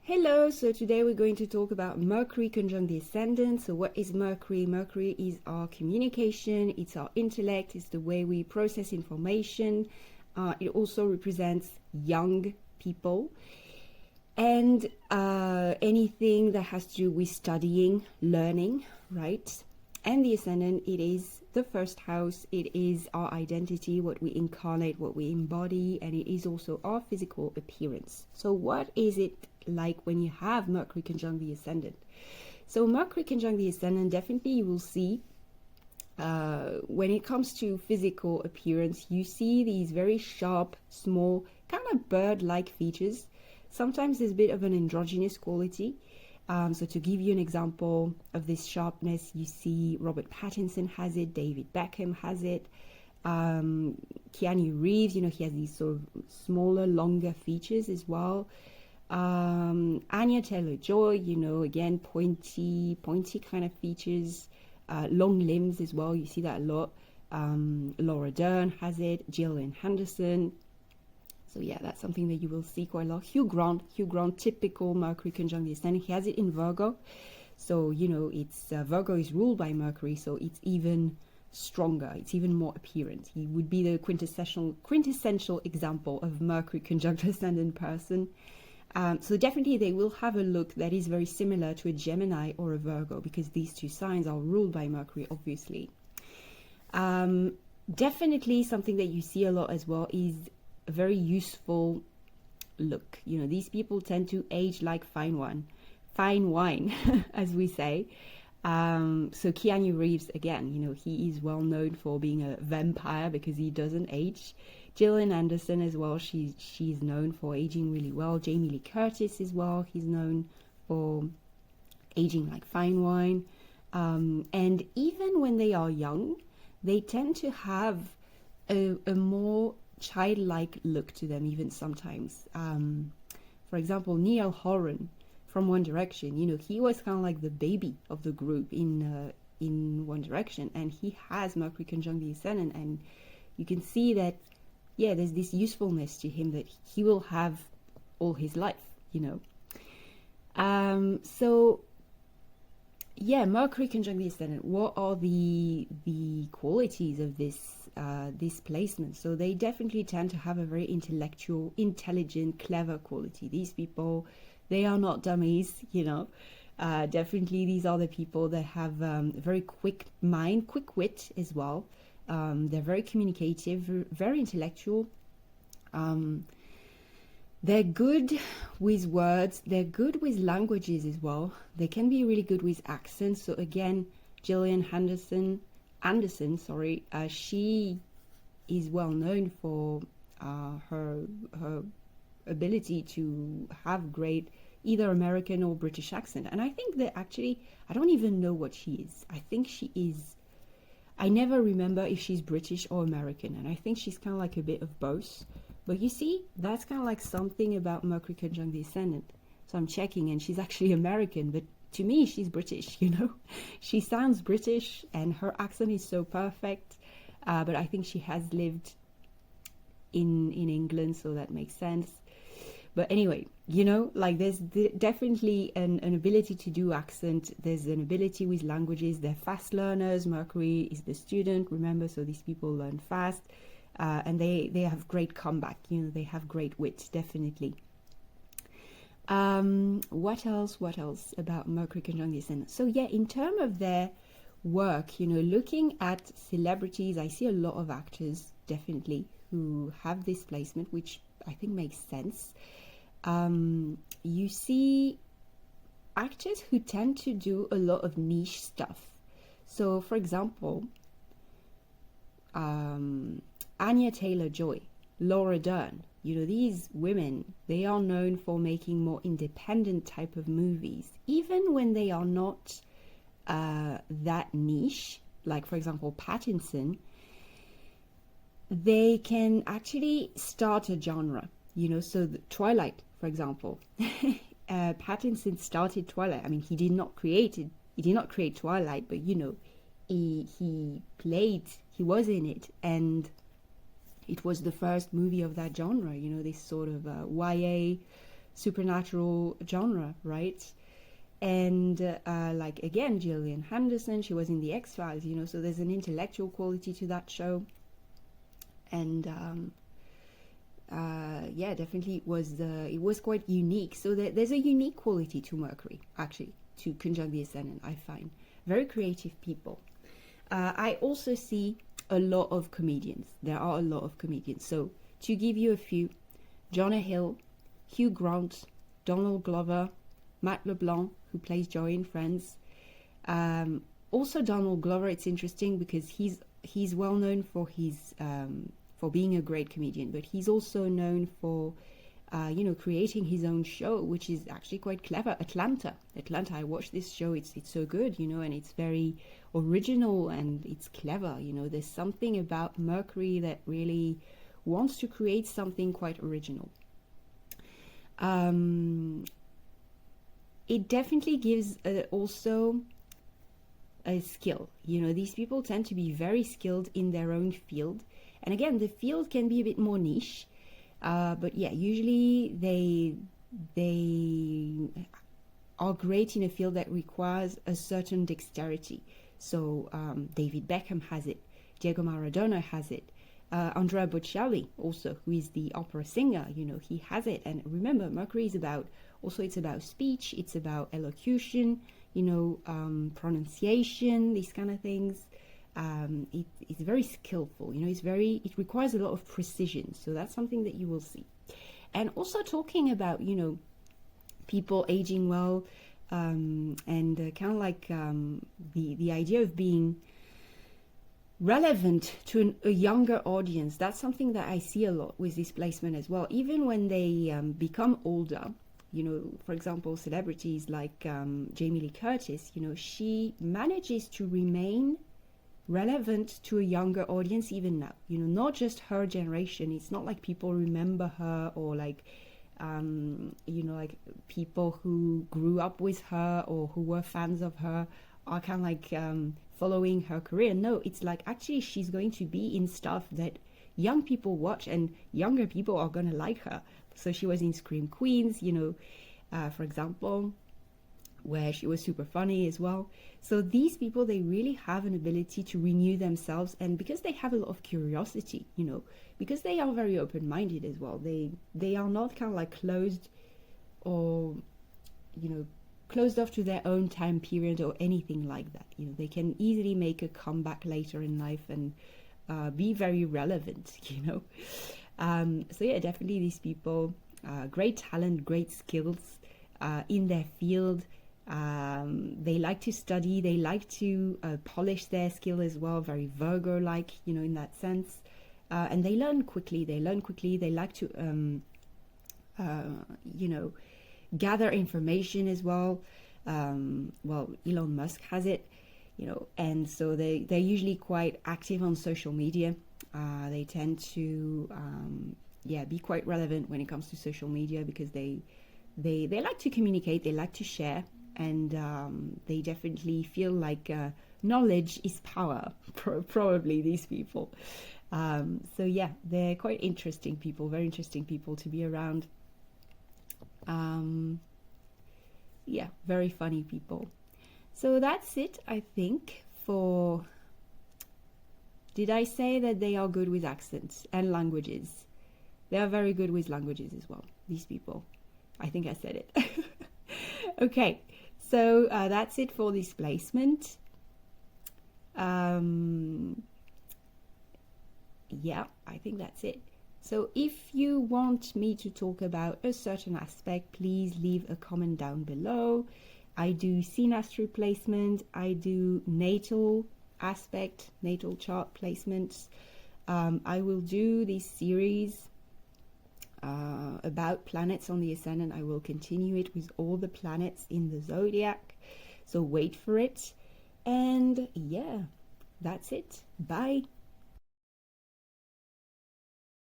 Hello, so today we're going to talk about Mercury conjunct the Ascendant. So what is Mercury? Mercury is our communication, it's our intellect, it's the way we process information. It also represents young people and anything that has to do with studying, learning, right? And the Ascendant, it is the first house, it is our identity, what we incarnate, what we embody, and it is also our physical appearance. So what is it like when you have Mercury conjunct the Ascendant? So Mercury conjunct the Ascendant, definitely you will see when it comes to physical appearance, you see these very sharp, small, kind of bird-like features. Sometimes there's a bit of an androgynous quality. So to give you an example of this sharpness, you see Robert Pattinson has it, David Beckham has it, Keanu Reeves, he has these sort of smaller, longer features as well. Anya Taylor-Joy, again, pointy kind of features, long limbs as well, you see that a lot. Laura Dern has it, Gillian Henderson. So yeah, that's something that you will see quite a lot. Hugh Grant, typical Mercury conjunct the Ascendant. He has it in Virgo. So, it's Virgo is ruled by Mercury, so it's even stronger. It's even more apparent. He would be the quintessential example of Mercury conjunct Ascendant person. So definitely they will have a look that is very similar to a Gemini or a Virgo, because these two signs are ruled by Mercury, obviously. Definitely something that you see a lot as well is a very useful look. These people tend to age like fine wine, as we say. So Keanu Reeves, again, he is well known for being a vampire because he doesn't age. Gillian Anderson as well, she's known for aging really well. Jamie Lee Curtis as well, he's known for aging like fine wine. And even when they are young, they tend to have a more childlike look to them, even sometimes. For example, Niall Horan from One Direction, he was kind of like the baby of the group in One Direction, and he has Mercury conjunct the Ascendant, and you can see that, yeah, there's this usefulness to him that he will have all his life, So yeah, Mercury conjunct the Ascendant, what are the qualities of this placement? So they definitely tend to have a very intellectual, intelligent, clever quality. These people, they are not dummies, definitely these are the people that have very quick mind, quick wit as well. They're very communicative, very intellectual. They're good with words, they're good with languages as well. They can be really good with accents. So again, Gillian Anderson, she is well known for her ability to have great either American or British accent. And I think that actually, I don't even know what she is. I think she is, I never remember if she's British or American. And I think she's kind of like a bit of both. But you see, that's kind of like something about Mercury conjunct the Ascendant. So I'm checking, and she's actually American, but to me, she's British, She sounds British, and her accent is so perfect. But I think she has lived in England, so that makes sense. But anyway, there's definitely an ability to do accent. There's an ability with languages. They're fast learners. Mercury is the student, remember, so these people learn fast. And they have great comeback, they have great wit, definitely. What else about Mercury conjunct the Ascendant? So yeah, in terms of their work, looking at celebrities, I see a lot of actors, definitely, who have this placement, which I think makes sense. You see actors who tend to do a lot of niche stuff. So, for example, Anya Taylor-Joy, Laura Dern, these women, they are known for making more independent type of movies, even when they are not that niche. Like, for example, Pattinson, they can actually start a genre, so the Twilight, for example. Pattinson started Twilight. I mean, he did not create Twilight, but he was in it, and it was the first movie of that genre, this sort of YA supernatural genre, right? And like again, Gillian Henderson, she was in the X-Files, you know, so there's an intellectual quality to that show. And yeah, definitely it was quite unique. So there's a unique quality to Mercury, actually, to conjunct the Ascendant, I find. Very creative people. I also see a lot of comedians. There are a lot of comedians. So to give you a few, Jonah Hill, Hugh Grant, Donald Glover, Matt LeBlanc, who plays Joey in Friends. Also Donald Glover, it's interesting because he's well known for his for being a great comedian, but he's also known for you know, creating his own show, which is actually quite clever. Atlanta, I watched this show. It's so good, you know, and it's very original and it's clever. You know, there's something about Mercury that really wants to create something quite original. It definitely gives also a skill. You know, these people tend to be very skilled in their own field. And again, the field can be a bit more niche. But yeah, usually they are great in a field that requires a certain dexterity. So David Beckham has it. Diego Maradona has it. Andrea Bocelli also, who is the opera singer, you know, he has it. And remember, Mercury is about, also it's about speech, it's about elocution, you know, pronunciation, these kind of things. It's very skillful, you know, it requires a lot of precision. So that's something that you will see. And also talking about, you know, people aging well, and kind of like the idea of being relevant to a younger audience. That's something that I see a lot with this placement as well. Even when they become older, you know, for example, celebrities like Jamie Lee Curtis, you know, she manages to remain relevant to a younger audience even now, you know, not just her generation. It's not like people remember her, or like you know, like people who grew up with her or who were fans of her are kind of like following her career. No, it's like actually she's going to be in stuff that young people watch, and younger people are going to like her. So she was in Scream Queens, you know, for example, where she was super funny as well. So these people, they really have an ability to renew themselves, and because they have a lot of curiosity, you know, because they are very open-minded as well, they are not kind of like closed, or, you know, closed off to their own time period or anything like that. You know, they can easily make a comeback later in life and be very relevant, you know. So yeah, definitely these people, great talent, great skills in their field. They like to study, they like to polish their skill as well, very Virgo-like, you know, in that sense. And they learn quickly, they like to, you know, gather information as well. Well, Elon Musk has it, you know, and so they're usually quite active on social media. They tend to, yeah, be quite relevant when it comes to social media, because they like to communicate, they like to share, and they definitely feel like knowledge is power, probably these people. So yeah, they're quite interesting people, very interesting people to be around. Yeah, very funny people. So that's it, I think, for... Did I say that they are good with accents and languages? They are very good with languages as well, these people. I think I said it. Okay, so that's it for this placement. Yeah, I think that's it. So if you want me to talk about a certain aspect, please leave a comment down below. I do Synastry placement, I do natal aspect, natal chart placements. I will do this series about planets on the ascendant. I will continue it with all the planets in the zodiac, so wait for it. And yeah, that's it. Bye.